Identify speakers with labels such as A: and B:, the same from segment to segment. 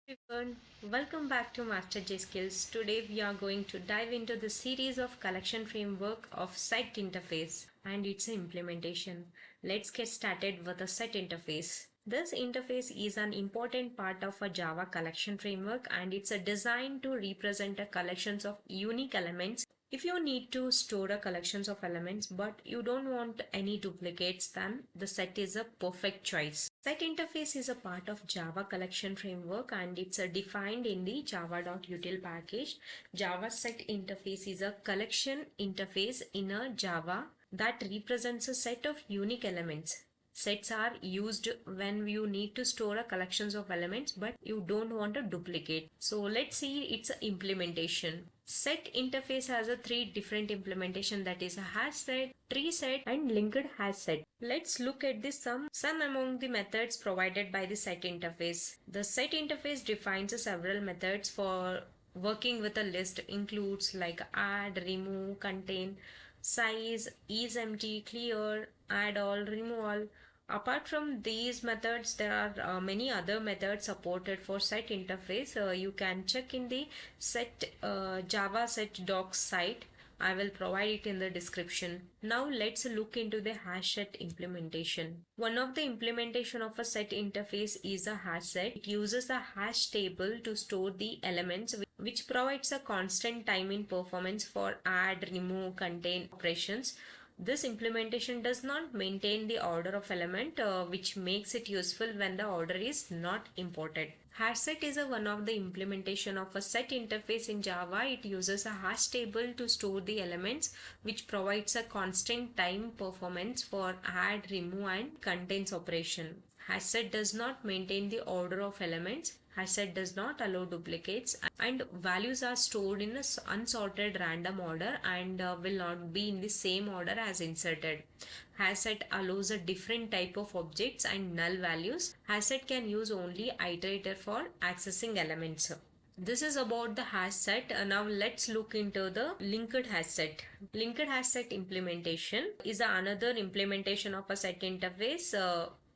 A: Everyone, welcome back to Master J Skills. Today we are going to dive into the series of collection framework of set interface and its implementation. Let's get started with the set interface. This interface is an important part of a Java collection framework and it's a design to represent a collections of unique elements. If you need to store a collections of elements but you don't want any duplicates, then the set is a perfect choice. Set interface is a part of Java collection framework and it's defined in the java.util package. Java set interface is a collection interface in a Java that represents a set of unique elements. Sets are used when you need to store a collections of elements but you don't want a duplicate. So let's see its implementation. Set interface has a three different implementation, that is a HashSet, TreeSet and LinkedHashSet. Let's look at this some among the methods provided by the set interface. The set interface defines several methods for working with a list, includes like add, remove, contain, size, isEmpty, clear, add all, remove all. Apart from these methods, there are many other methods supported for set interface. You can check in the set Java set docs site. I will provide it in the description. Now let's look into the HashSet implementation. One of the implementation of a set interface is a HashSet. It uses a hash table to store the elements, which provides a constant time in performance for add, remove, contain operations. This implementation does not maintain the order of element, which makes it useful when the order is not imported. HashSet is one of the implementation of a set interface in Java. It uses a hash table to store the elements, which provides a constant time performance for add, remove and contains operation. HashSet does not maintain the order of elements. HashSet does not allow duplicates and values are stored in an unsorted random order and will not be in the same order as inserted. HashSet allows a different type of objects and null values. HashSet can use only iterator for accessing elements. This is about the HashSet. Now let's look into the LinkedHashSet. LinkedHashSet implementation is another implementation of a set interface.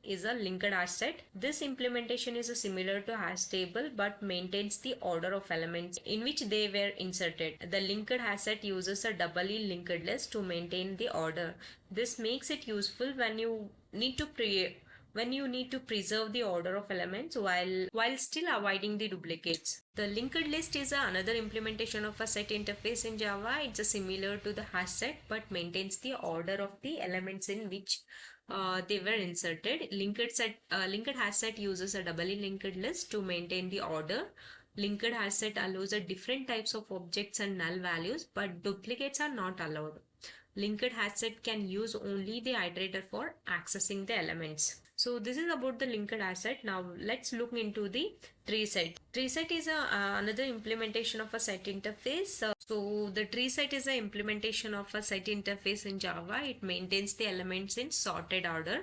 A: Is a LinkedHashSet. This implementation is similar to hash table but maintains the order of elements in which they were inserted. The LinkedHashSet uses a doubly linked list to maintain the order. This makes it useful when you need to preserve the order of elements while still avoiding the duplicates. The linked list is another implementation of a set interface in Java. It's similar to the hash set but maintains the order of the elements in which they were inserted. LinkedHashSet uses a doubly linked list to maintain the order. LinkedHashSet allows different types of objects and null values, but duplicates are not allowed. LinkedHashSet can use only the iterator for accessing the elements. So this is about the LinkedHashSet. Now let's look into the TreeSet. TreeSet is another implementation of a set interface. So the TreeSet is an implementation of a set interface in Java. It maintains the elements in sorted order,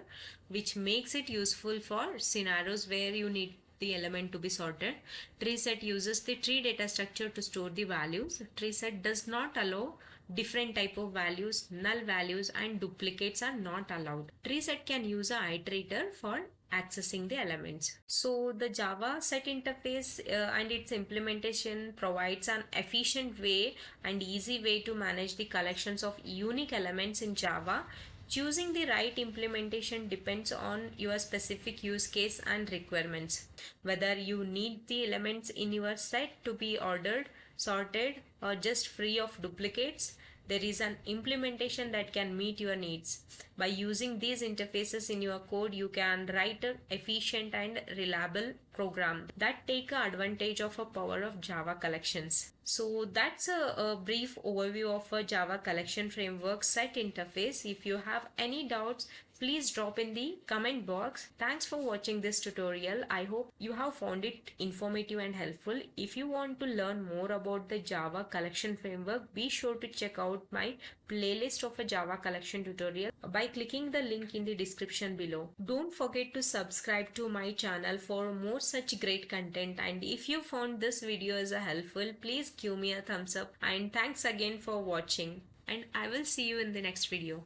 A: which makes it useful for scenarios where you need the element to be sorted. TreeSet uses the tree data structure to store the values. TreeSet does not allow different type of values, null values and duplicates are not allowed. TreeSet can use an iterator for accessing the elements. So the Java set interface and its implementation provides an efficient way and easy way to manage the collections of unique elements in Java. Choosing the right implementation depends on your specific use case and requirements. Whether you need the elements in your set to be ordered, sorted or just free of duplicates, there is an implementation that can meet your needs. By using these interfaces in your code, you can write an efficient and reliable program that take advantage of a power of Java collections. So that's a brief overview of a Java collection framework set interface. If you have any doubts, please drop in the comment box. Thanks for watching this tutorial. I hope you have found it informative and helpful. If you want to learn more about the Java collection framework, be sure to check out my playlist of a Java collection tutorial by clicking the link in the description below. Don't forget to subscribe to my channel for more such great content, and if you found this video as helpful, please give me a thumbs up, and thanks again for watching, and I will see you in the next video.